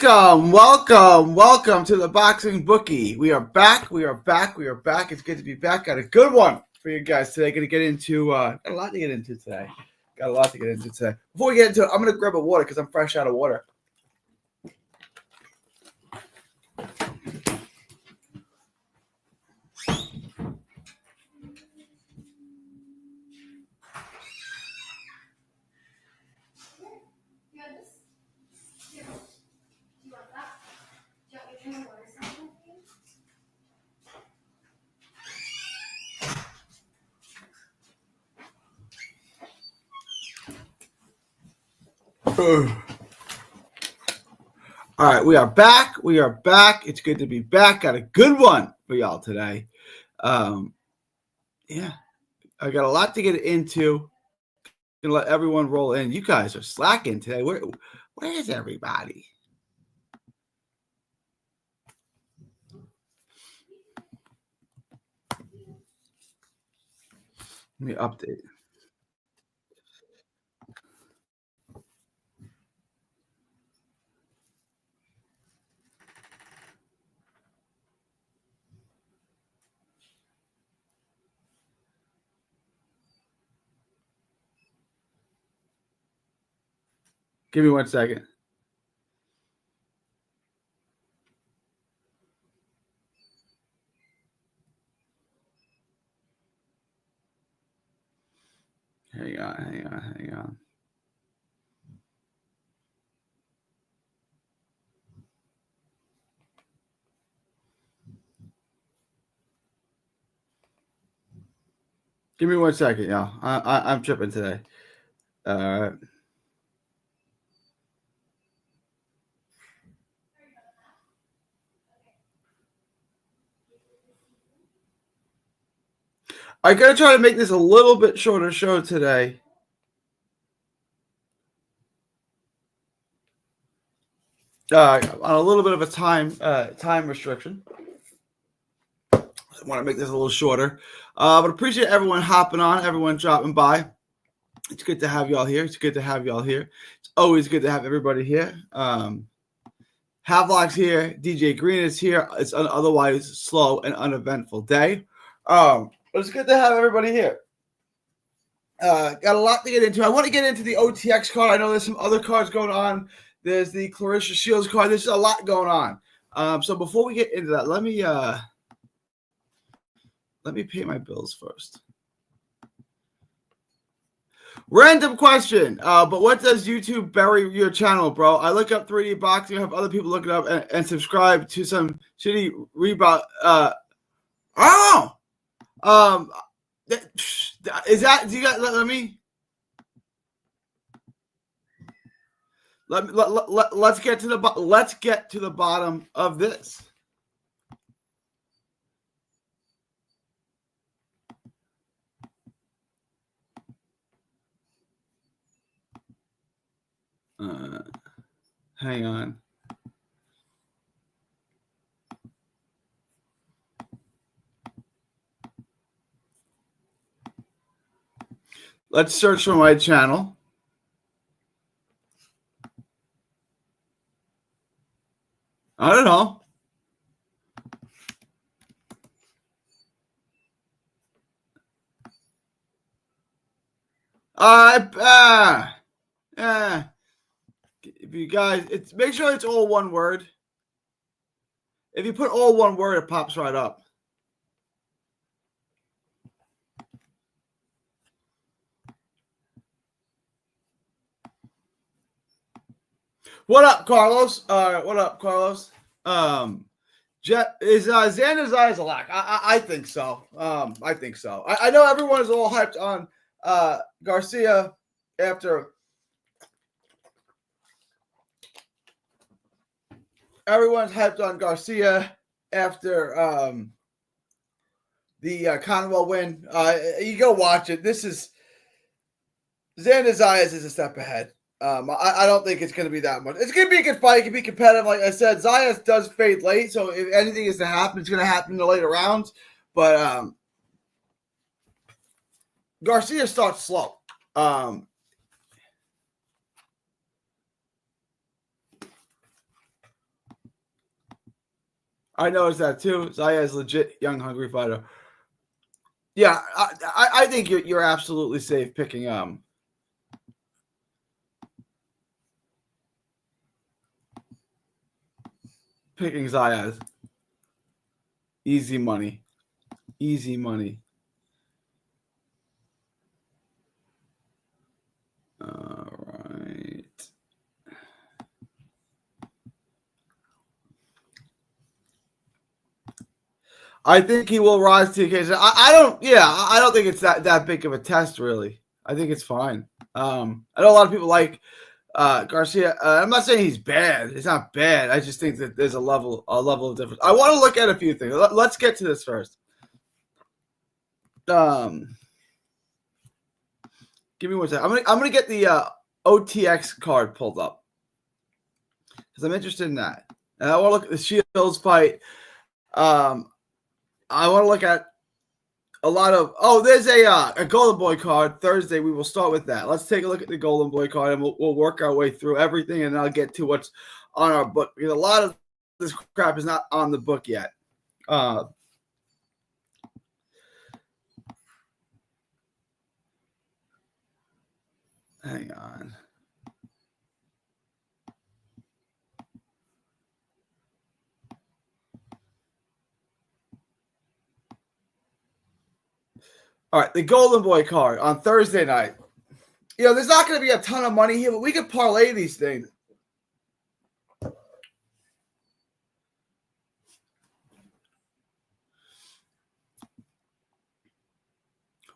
Welcome to the Boxing Bookie. We are back. It's good to be back. Got a good one for you guys today. Going to get into, got a lot to get into today. Before we get into it, I'm going to grab a water because I'm fresh out of water. All right, we are back. It's good to be back. Got a good one for y'all today. I got a lot to get into. Gonna let everyone roll in. You guys are slacking today. Where is everybody? Let me update. Give me 1 second. Hang on. Give me 1 second, y'all. I'm tripping today. All right. I'm going to try to make this a little bit shorter show today. On a little bit of a time restriction. I want to make this a little shorter. But appreciate everyone hopping on, everyone dropping by. It's good to have y'all here. It's always good to have everybody here. Havelock's here. DJ Green is here. It's an otherwise slow and uneventful day. But it's good to have everybody here. Got a lot to get into. I want to get into the OTX card. I know there's some other cards going on. There's the Clarissa Shields card. There's a lot going on. So before we get into that, let me pay my bills first. Random question. But what does YouTube bury your channel, bro? I look up 3D boxing. I have other people look it up and subscribe to some shitty rebound. Is that? Do you guys let me? Let's get to the bottom of this. Hang on. Let's search for my channel. I don't know. If you guys, make sure it's all one word. If you put all one word, it pops right up. What up, Carlos? What up, Carlos? Is Xander Zayas a lock? I think so. I know everyone is all hyped on Garcia after. Everyone's hyped on Garcia after the Conwell win. You go watch it. This is Xander Zayas is a step ahead. I don't think it's going to be that much. It's going to be a good fight. It can be competitive. Like I said, Zayas does fade late, so if anything is to happen, it's going to happen in the later rounds. But Garcia starts slow. I noticed that too. Zayas legit young, hungry fighter. Yeah, I think you're absolutely safe picking Zayas. Easy money. Easy money. All right. I think he will rise to the occasion. I don't think it's that big of a test, really. I think it's fine. I know a lot of people like Garcia. I'm not saying he's bad. It's not bad. I just think that there's a level of difference. I want to look at a few things. Let's get to this first. Give me one second. I'm gonna get the OTX card pulled up because I'm interested in that, and I want to look at the Shields fight. I want to look at a lot of. Oh, there's a Golden Boy card Thursday. We will start with that. Let's take a look at the Golden Boy card, and we'll work our way through everything, and then I'll get to what's on our book because a lot of this crap is not on the book yet. Hang on. All right, the Golden Boy card on Thursday night. There's not going to be a ton of money here, but we could parlay these things.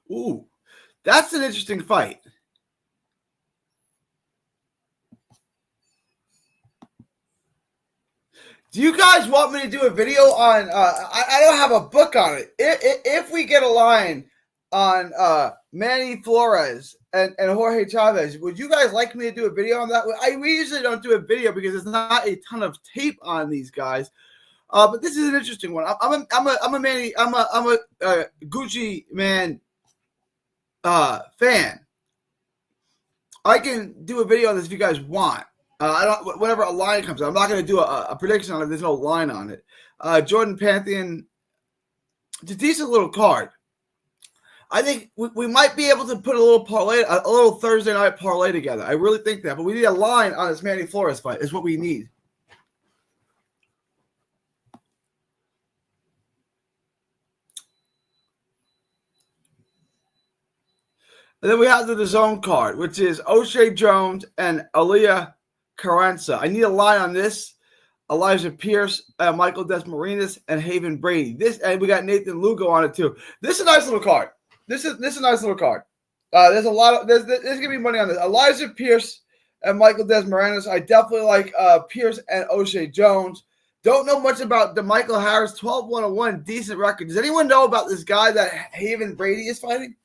Ooh, that's an interesting fight. Do you guys want me to do a video on? I don't have a book on it. If we get a line on Manny Flores and Jorge Chavez, would you guys like me to do a video on that? We usually don't do a video because there's not a ton of tape on these guys. But this is an interesting one. I'm a Gucci man fan. I can do a video on this if you guys want. I don't. Whenever a line comes out, I'm not going to do a prediction on it. There's no line on it. Jordan Pantheon, it's a decent little card. I think we might be able to put a little parlay, a little Thursday night parlay together. I really think that, but we need a line on this Manny Flores fight. Is what we need. And then we have the DAZN card, which is O'Shea Jones and Aaliyah Carranza. I need a line on this. Elijah Pierce, Michael Desmarinas, and Haven Brady. And we got Nathan Lugo on it too. This is a nice little card. This is a nice little card. There's a lot of there's gonna be money on this. Elijah Pierce and Michael Desmarinas. I definitely like Pierce and O'Shea Jones. Don't know much about DeMichael Harris. 12-101, decent record. Does anyone know about this guy that Haven Brady is fighting?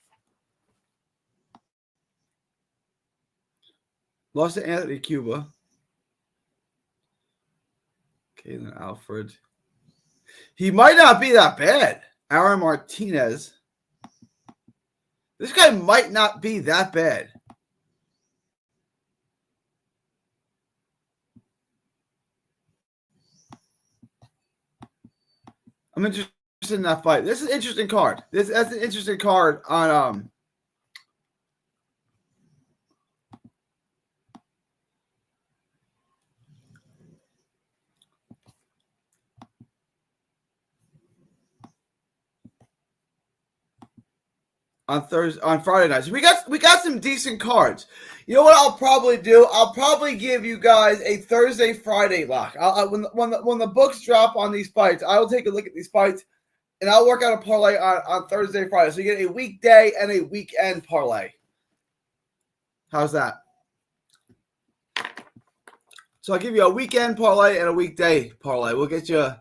Lost to Anthony Cuba. Kalen Alfred. He might not be that bad. Aaron Martinez. This guy might not be that bad. I'm interested in that fight. This is an interesting card. That's an interesting card on Friday nights. We got some decent cards. You know what I'll probably do? I'll probably give you guys a Thursday Friday lock. When the books drop on these fights, I will take a look at these fights and I'll work out a parlay on Thursday Friday. So you get a weekday and a weekend parlay. How's that? So I'll give you a weekend parlay and a weekday parlay. We'll get you.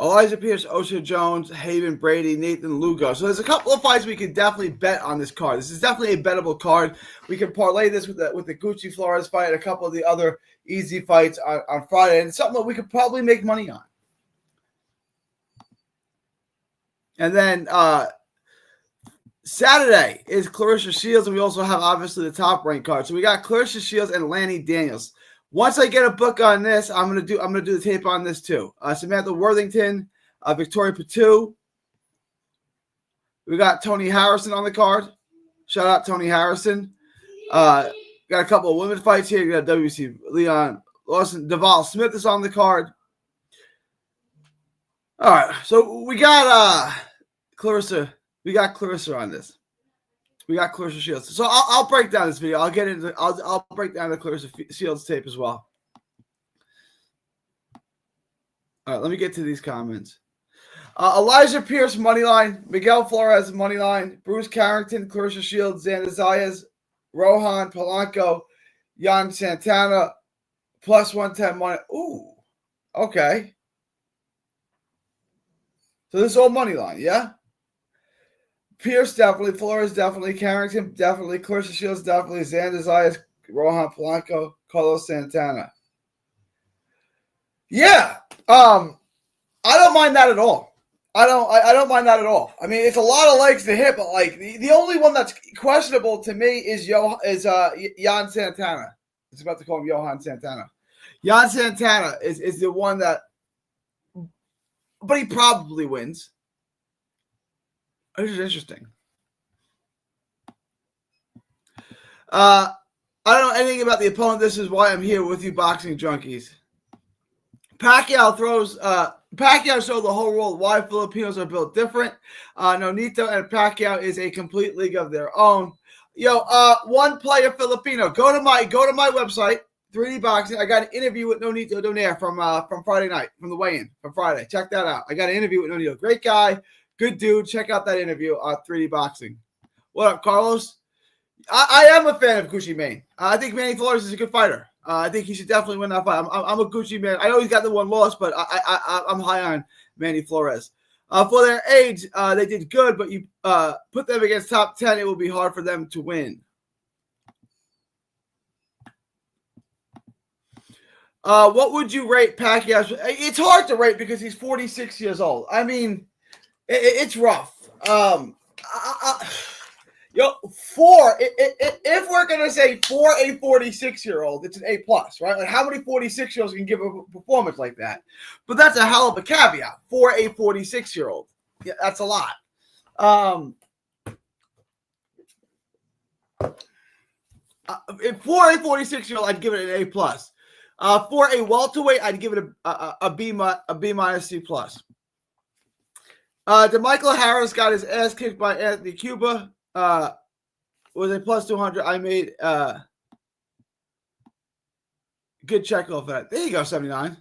Elijah Pierce, Osha Jones, Haven Brady, Nathan Lugo. So there's a couple of fights we could definitely bet on this card. This is definitely a bettable card. We can parlay this with the Gucci Flores fight and a couple of the other easy fights on Friday. And it's something that we could probably make money on. And then Saturday is Claressa Shields, and we also have obviously the top ranked card. So we got Claressa Shields and Lanny Daniels. Once I get a book on this, I'm gonna do the tape on this too. Samantha Worthington, Victoria Patu. We got Tony Harrison on the card. Shout out Tony Harrison. Got a couple of women fights here. You got WC Leon Lawson. Deval Smith is on the card. All right, so we got Claressa. We got Claressa on this. We got Claressa Shields. So I'll break down this video. I'll break down the Claressa Shields tape as well. All right, let me get to these comments. Elijah Pierce moneyline, Miguel Flores moneyline, Bruce Carrington, Claressa Shields, Xander Zayas, Rohan Polanco, Jan Santana, plus 110 money. Ooh, okay. So this is all moneyline, yeah? Pierce definitely, Flores definitely, Carrington definitely, Claressa Shields definitely, Xander Zayas, Rohan Polanco, Carlos Santana. Yeah, I don't mind that at all. I don't mind that at all. I mean, it's a lot of legs to hit, but like the only one that's questionable to me is Jan Santana. I was about to call him Johan Santana. Jan Santana is the one that, but he probably wins. This is interesting. I don't know anything about the opponent. This is why I'm here with you, boxing junkies. Pacquiao showed the whole world why Filipinos are built different. Nonito and Pacquiao is a complete league of their own. One player Filipino. Go to my website, 3D Boxing. I got an interview with Nonito Donaire from Friday night, from the weigh-in from Friday. Check that out. I got an interview with Nonito. Great guy. Good dude. Check out that interview on 3D Boxing. What up, Carlos? I am a fan of Gucci Mane. I think Manny Flores is a good fighter. I think he should definitely win that fight. I'm a Gucci man. I know he's got the one loss, but I'm high on Manny Flores. For their age, they did good, but you put them against top 10, it will be hard for them to win. What would you rate Pacquiao? It's hard to rate because he's 46 years old. I mean, it's rough. If we're going to say for a 46-year-old, it's an A+, right? Like how many 46-year-olds can give a performance like that? But that's a hell of a caveat for a 46-year-old. Yeah, that's a lot. For a 46-year-old, I'd give it an A+. For a welterweight, I'd give it a B minus C+. DeMichael Harris got his ass kicked by Anthony Cuba. Was a plus 200. I made good check off that. There you go, 79.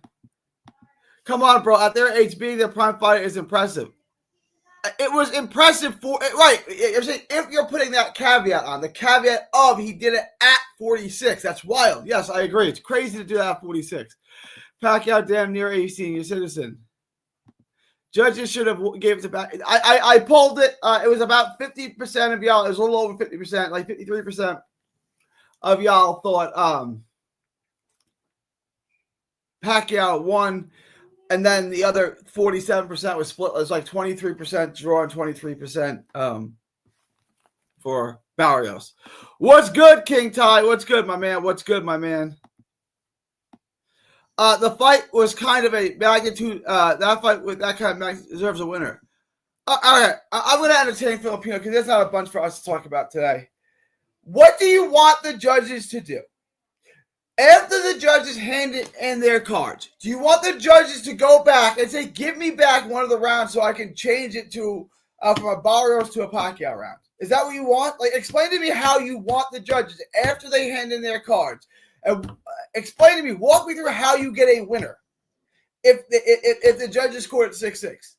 Come on, bro. At their age, being their prime fighter is impressive. It was impressive for right. You're saying if you're putting that caveat on, the caveat of he did it at 46. That's wild. Yes, I agree. It's crazy to do that at 46. Pacquiao damn near a senior citizen. Judges should have gave it to back. I polled it. It was about 50% of y'all. It was a little over 50%, like 53% of y'all thought Pacquiao won, and then the other 47% was split. It was like 23% draw and 23% for Barrios. What's good, King Ty? What's good, my man? What's good, my man? The fight was kind of a magnitude. That fight with that kind of magnitude deserves a winner. All right, I'm going to entertain Filipino because there's not a bunch for us to talk about today. What do you want the judges to do? After the judges hand in their cards, do you want the judges to go back and say, give me back one of the rounds so I can change it to from a Barrios to a Pacquiao round? Is that what you want? Like, explain to me how you want the judges after they hand in their cards. And explain to me, walk me through how you get a winner if the judges scored at 6-6.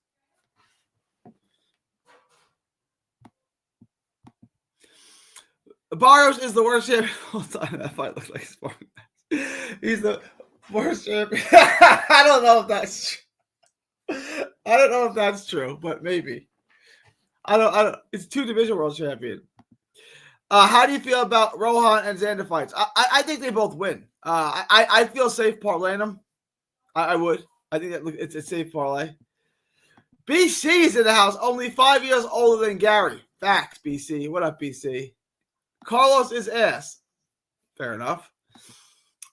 Barrios is the worst champion of all time. That fight looks like a sparring match. He's the worst champion. I don't know if that's true. I don't know if that's true, but maybe. I don't. It's 2 division world champion. How do you feel about Rohan and Xander fights? I think they both win. I feel safe parlaying them. I would. I think that it's a safe parlay. BC is in the house, only 5 years older than Gary. Facts, BC. What up, BC? Carlos is ass. Fair enough.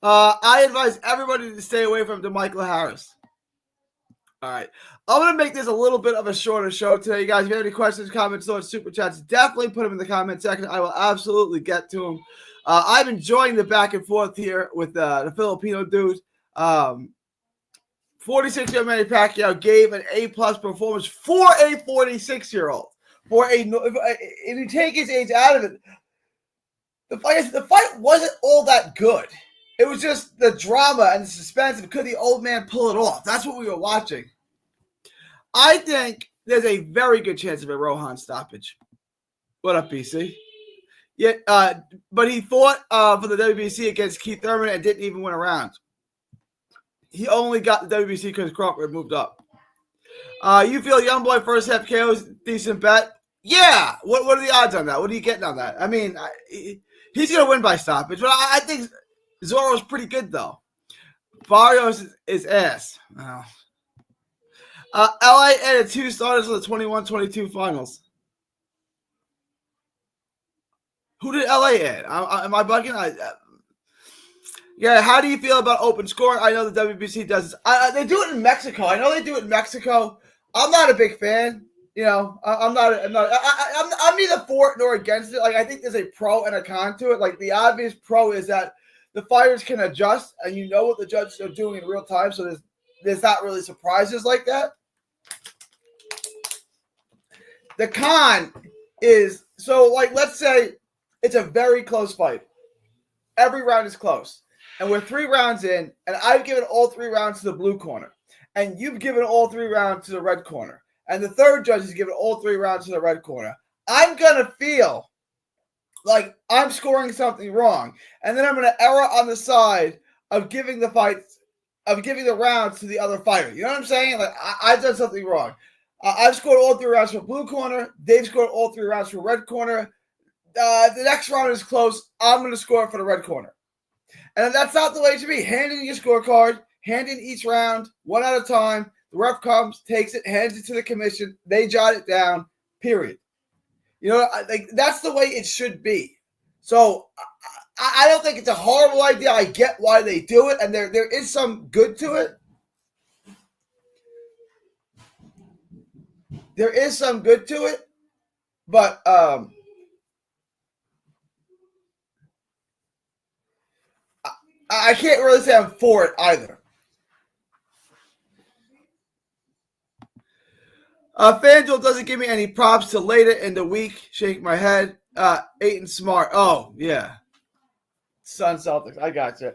I advise everybody to stay away from DeMichael Harris. All right. I'm going to make this a little bit of a shorter show today, you guys. If you have any questions, comments, thoughts, super chats, definitely put them in the comment section. I will absolutely get to them. I'm enjoying the back and forth here with the Filipino dude. 46-year-old Manny Pacquiao gave an A-plus performance for a 46-year-old. If you take his age out of it, the fight wasn't all that good. It was just the drama and the suspense of could the old man pull it off. That's what we were watching. I think there's a very good chance of a Rohan stoppage. What up, BC? Yeah, but he fought for the WBC against Keith Thurman and didn't even win a round. He only got the WBC because Crawford moved up. You feel Youngboy first half KO is decent bet? Yeah. What are the odds on that? What are you getting on that? I mean, he's going to win by stoppage, but I think Zorro's pretty good, though. Barrios is ass. Oh. LA added 2 starters for the 21-22 finals. Who did LA add? Am I bugging? Yeah, how do you feel about open scoring? I know the WBC does this. They do it in Mexico. I know they do it in Mexico. I'm not a big fan. You know, I'm neither for it nor against it. Like, I think there's a pro and a con to it. Like, the obvious pro is that the fighters can adjust, and you know what the judges are doing in real time, so there's not really surprises like that. The con is, so, like, let's say it's a very close fight. Every round is close. And we're 3 rounds in, and I've given all 3 rounds to the blue corner. And you've given all 3 rounds to the red corner. And the third judge has given all 3 rounds to the red corner. I'm going to feel like I'm scoring something wrong. And then I'm going to err on the side of giving the rounds to the other fighter. You know what I'm saying? Like, I've done something wrong. I've scored all 3 rounds for blue corner. They've scored all 3 rounds for red corner. The next round is close. I'm going to score it for the red corner. And that's not the way it should be. Hand in your scorecard, hand in each round, one at a time. The ref comes, takes it, hands it to the commission. They jot it down, period. You know, like, that's the way it should be. So I don't think it's a horrible idea. I get why they do it, and there is some good to it. There is some good to it, but I can't really say I'm for it either. FanDuel doesn't give me any props till later in the week. Shake my head. Ayton Smart. Oh, yeah. Sun Celtics. I got you.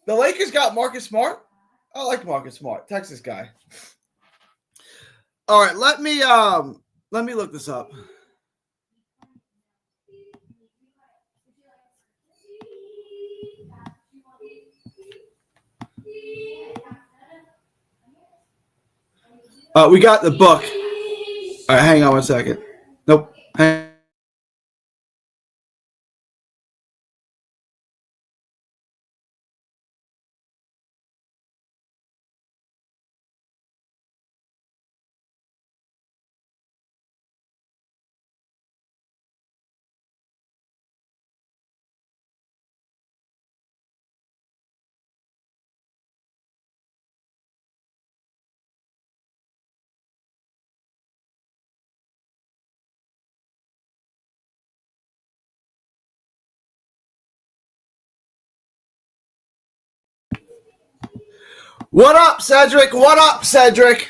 The Lakers got Marcus Smart. I like Marcus Smart. Texas guy. All right, let me look this up. We got the book. All right, hang on 1 second. Nope. What up, Cedric? What up, Cedric?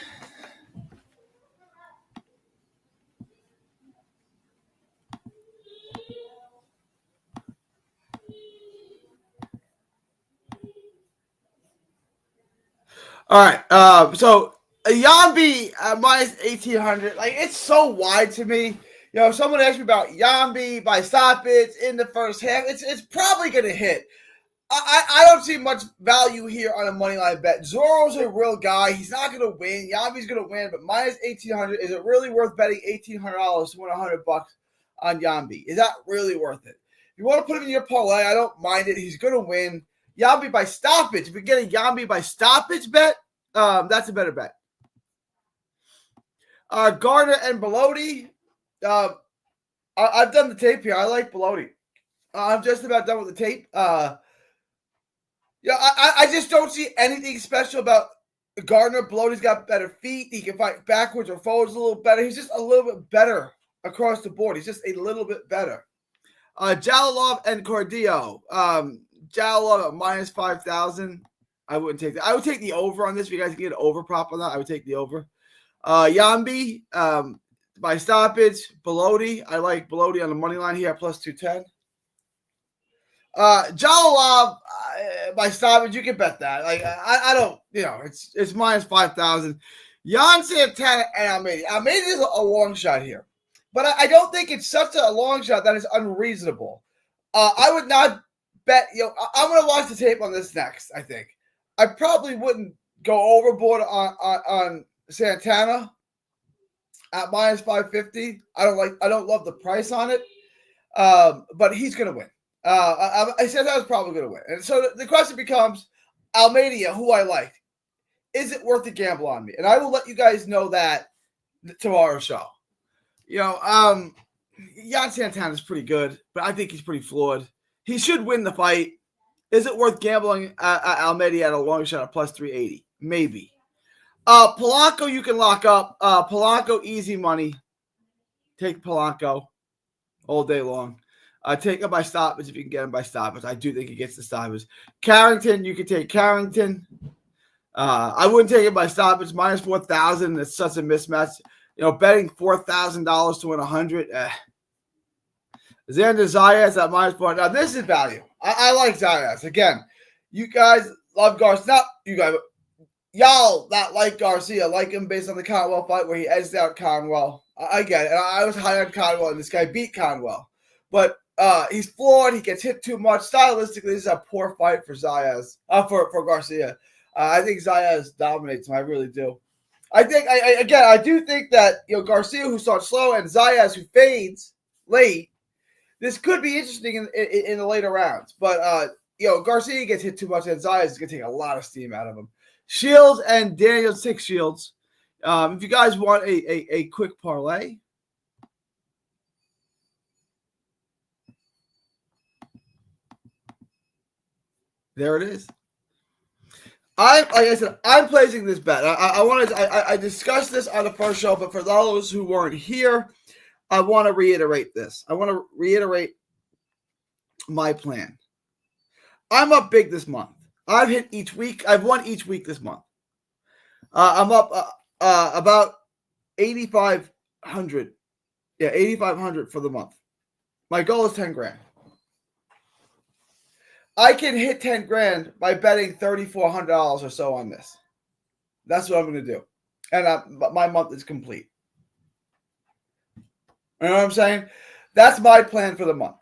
All right. So Yambi minus 1,800. Like, it's so wide to me. You know, someone asked me about Yambi by stoppage in the first half. It's probably going to hit. I don't see much value here on a money line bet. Zoro's a real guy. He's not going to win. Yambi's going to win, but minus 1,800. Is it really worth betting $1,800 to win $100 on Yambi? Is that really worth it? If you want to put him in your parlay, I don't mind it. He's going to win. Yambi by stoppage. If you're getting Yambi by stoppage bet, that's a better bet. Gardner and Belotti. I've done the tape here. I like Belotti. I'm just about done with the tape. Yeah, I just don't see anything special about Gardner. Belotti's got better feet. He can fight backwards or forwards a little better. He's just a little bit better across the board. He's just a little bit better. Jalilov and Cordillo. Jalilov at minus 5,000. I wouldn't take that. I would take the over on this. If you guys can get an over prop on that, I would take the over. Yambi by stoppage. Belotti. I like Belotti on the money line here at plus 210. Jalilov by stoppage, you can bet that. Like I don't, it's minus 5,000. Jan Santana and Almeida. Almeida is a long shot here, but I don't think it's such a long shot that is unreasonable. I would not bet. I'm going to watch the tape on this next. I think I probably wouldn't go overboard on Santana at minus 550. I don't love the price on it, but he's going to win. I said I was probably going to win. And so the question becomes, Almeida, who I like, is it worth the gamble on me? And I will let you guys know that tomorrow's show. Jan Santana is pretty good, but I think he's pretty flawed. He should win the fight. Is it worth gambling Almeida at a long shot at plus 380? Maybe. Polanco, you can lock up. Polanco, easy money. Take Polanco all day long. Take him by stoppage if you can get him by stoppage. I do think he gets the stoppage. Carrington, you can take Carrington. I wouldn't take it by stoppage. Minus 4,000. It's such a mismatch. Betting $4,000 to win 100. Xander Zayas at minus 4. Now, this is value. I like Zayas. Again, you guys love Garcia. Not you guys, but y'all that like Garcia. Like him based on the Conwell fight where he edged out Conwell. I get it. And I was high on Conwell, and this guy beat Conwell. But he's flawed. He gets hit too much. Stylistically, this is a poor fight for Zayas. For Garcia. I think Zayas dominates him. I really do. I think I do think that Garcia, who starts slow, and Zayas, who fades late. This could be interesting in the later rounds. But Garcia gets hit too much, and Zayas is gonna take a lot of steam out of him. Shields and Daniel 6 Shields. If you guys want a quick parlay. There it is. Like I said, I'm placing this bet. I discussed this on the first show, but for those who weren't here, I want to reiterate this. I want to reiterate my plan. I'm up big this month. I've hit each week. I've won each week this month. I'm up about 8,500. Yeah, 8,500 for the month. My goal is 10 grand. I can hit 10 grand by betting $3,400 or so on this. That's what I'm going to do. And my month is complete. You know what I'm saying? That's my plan for the month,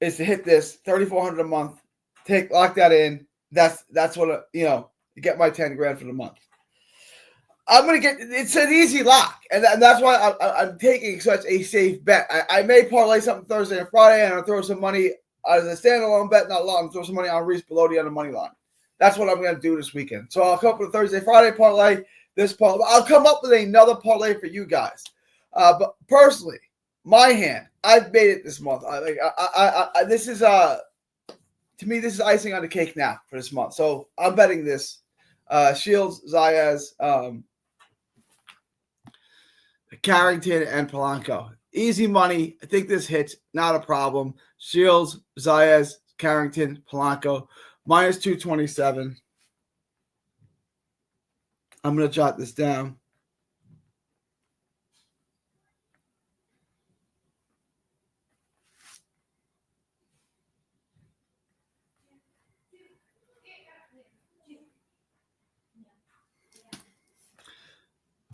is to hit this $3,400 a month, lock that in. That's what, get my 10 grand for the month. It's an easy lock. And that's why I'm taking such a safe bet. I may parlay something Thursday and Friday, and I'll throw some money as a standalone bet, not long. Throw some money on Reese Belotti on the money line. That's what I'm going to do this weekend. So I'll come up with a Thursday, Friday parlay. I'll come up with another parlay for you guys. But personally, my hand, I've made it this month. This is to me, this is icing on the cake now for this month. So I'm betting this. Shields, Zayas, Carrington, and Polanco. Easy money. I think this hits. Not a problem. Shields, Zayas, Carrington, Polanco. Minus 227. I'm going to jot this down.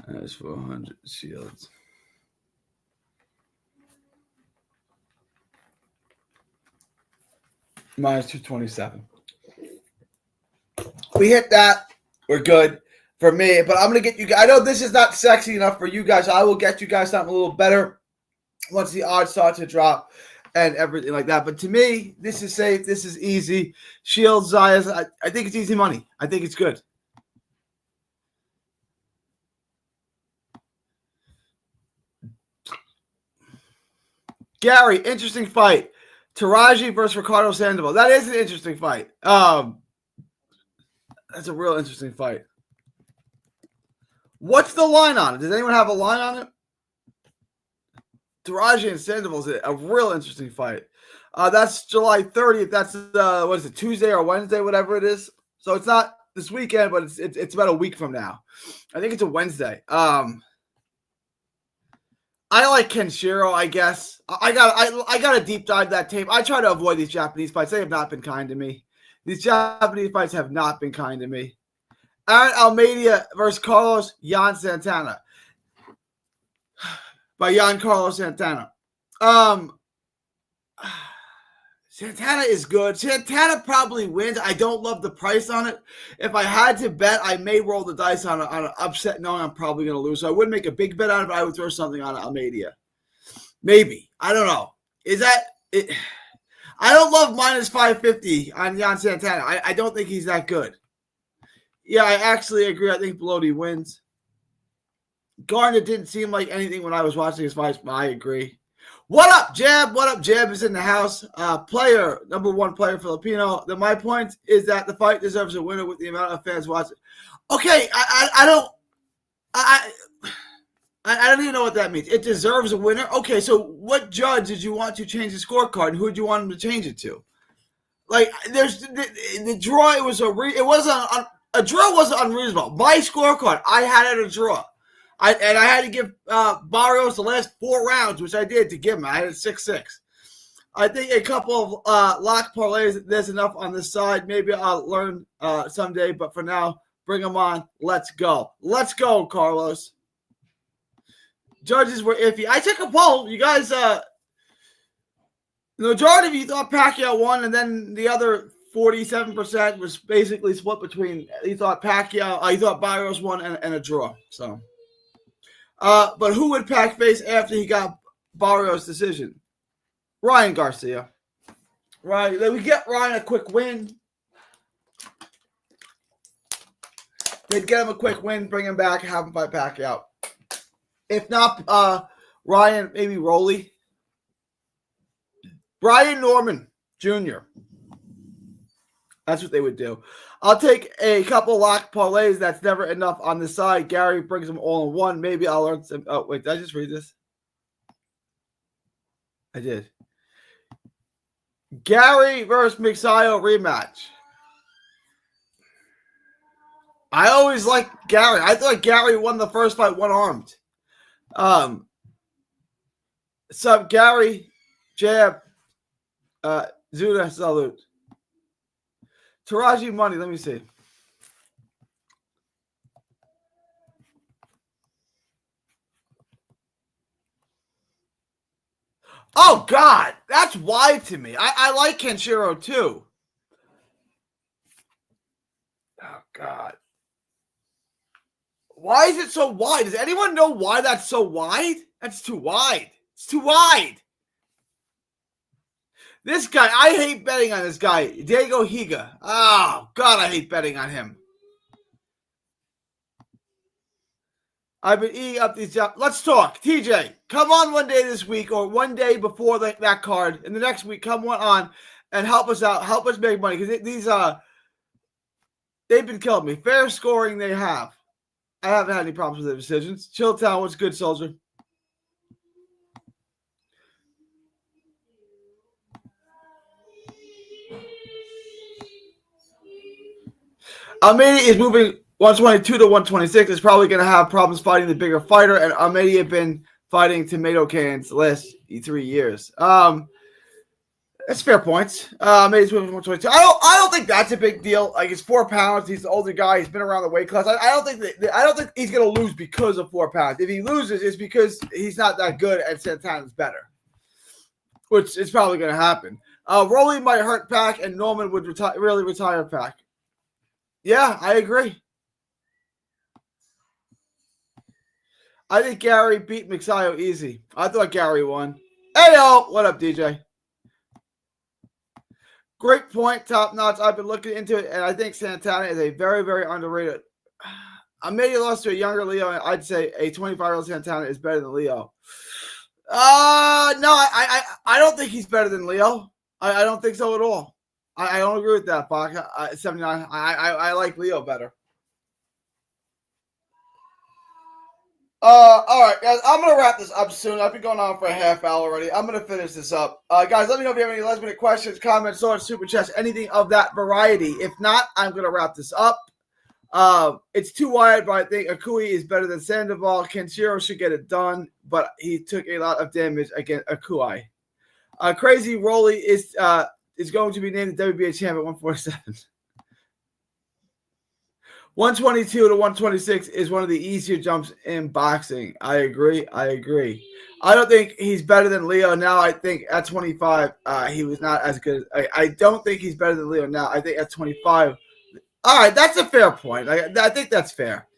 That's 400 Shields. Minus 227. we hit that, we're good for me. But I'm going to get you guys. I know this is not sexy enough for you guys. I will get you guys something a little better once the odds start to drop and everything like that. But to me, this is safe. This is easy. Shields, Zayas, I think it's easy money. I think it's good. Gary, interesting fight. Taraji versus Ricardo Sandoval. That is an interesting fight. That's a real interesting fight. What's the line on it? Does anyone have a line on it? Taraji and Sandoval is a real interesting fight. That's July 30th. That's what is it, Tuesday or Wednesday, whatever it is. So it's not this weekend, but it's about a week from now. I think it's a Wednesday. I like Kenshiro, I guess. I got to deep dive that tape. I try to avoid these Japanese fights. They have not been kind to me. These Japanese fights have not been kind to me. Aaron Almeida versus Carlos Yan Santana. By Yan Carlos Santana. Santana is good. Santana probably wins. I don't love the price on it. If I had to bet, I may roll the dice on an upset knowing I'm probably going to lose. So I wouldn't make a big bet on it, but I would throw something on Almeida. Maybe. I don't know. Is that it? I don't love minus 550 on Yan Santana. I don't think he's that good. Yeah, I actually agree. I think Bellotti wins. Garner didn't seem like anything when I was watching his fights, but I agree. What up, Jab? What up, Jab is in the house. Player, number one player, Filipino. My point is that the fight deserves a winner with the amount of fans watching. Okay, I don't even know what that means. It deserves a winner? Okay, so what judge did you want to change the scorecard, and who did you want him to change it to? Like, there's the draw. It was a draw wasn't unreasonable. My scorecard, I had it a draw. I had to give Barrios the last 4 rounds, which I did to give him. I had it 6-6. I think a couple of lock parlays, there's enough on this side. Maybe I'll learn someday, but for now, bring them on. Let's go. Let's go, Carlos. Judges were iffy. I took a poll. You guys, the majority of you thought Pacquiao won, and then the other 47% was basically split between you thought Pacquiao, you thought Barrios won and a draw. So. But who would Pac face after he got Barrios' decision? Ryan Garcia. Right. We get Ryan a quick win. They'd get him a quick win, bring him back, have him fight Pacquiao. If not, Ryan, maybe Rolly. Brian Norman Jr. That's what they would do. I'll take a couple lock parlays. That's never enough on the side. Gary brings them all in one. Maybe I'll learn some. Oh, wait. Did I just read this? I did. Gary versus Mixayo rematch. I always liked Gary. I thought Gary won the first fight one-armed. Sup, Gary? Jab. Zuda, salute. Taraji money, let me see. Oh, God. That's wide to me. I like Kenshiro, too. Oh, God. Why is it so wide? Does anyone know why that's so wide? That's too wide. It's too wide. This guy, I hate betting on this guy, Diego Higa. Oh, God, I hate betting on him. I've been eating up these jobs. Let's talk. TJ, come on one day this week or one day before that card. And the next week, come on and help us out. Help us make money. Because they've been killing me. Fair scoring they have. I haven't had any problems with the decisions. Chilltown, what's good, soldier? Almeida is moving 122 to 126. Is probably going to have problems fighting the bigger fighter. And Almeida have been fighting tomato cans the last 3 years. That's fair points. Almeida's moving 122. I don't think that's a big deal. Like, it's 4 pounds. He's the older guy. He's been around the weight class. I don't think he's going to lose because of 4 pounds. If he loses, it's because he's not that good and Santana's better, which is probably going to happen. Rolly might hurt Pac, and Norman would really retire Pac. Yeah, I agree. I think Gary beat Mixayo easy. I thought Gary won. Hey, yo, what up, DJ? Great point, top notch. I've been looking into it, and I think Santana is a very, very underrated. I maybe lost to a younger Leo, and I'd say a 25-year-old Santana is better than Leo. No, I don't think he's better than Leo. I don't think so at all. I don't agree with that, Bach. 79. I like Leo better. All right, guys. I'm gonna wrap this up soon. I've been going on for a half hour already. I'm gonna finish this up. Guys, let me know if you have any last minute questions, comments, swords, super chats, anything of that variety. If not, I'm gonna wrap this up. It's too wide, but I think Akui is better than Sandoval. Kenshiro should get it done, but he took a lot of damage against Akui. Crazy Rolly is going to be named the WBA champ at 147. 122 to 126 is one of the easier jumps in boxing. I agree. I don't think he's better than Leo now. I think at 25, he was not as good. I don't think he's better than Leo now. I think at 25. All right, that's a fair point. I think that's fair.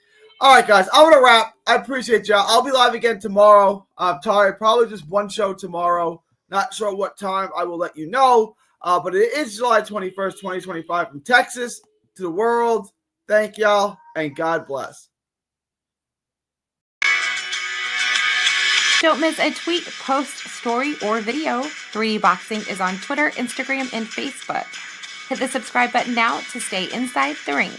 All right, guys, I'm going to wrap. I appreciate y'all. I'll be live again tomorrow. I'm tired. Probably just one show tomorrow. Not sure what time. I will let you know. But it is July 21st, 2025 from Texas to the world. Thank y'all, and God bless. Don't miss a tweet, post, story, or video. 3D Boxing is on Twitter, Instagram, and Facebook. Hit the subscribe button now to stay inside the ring.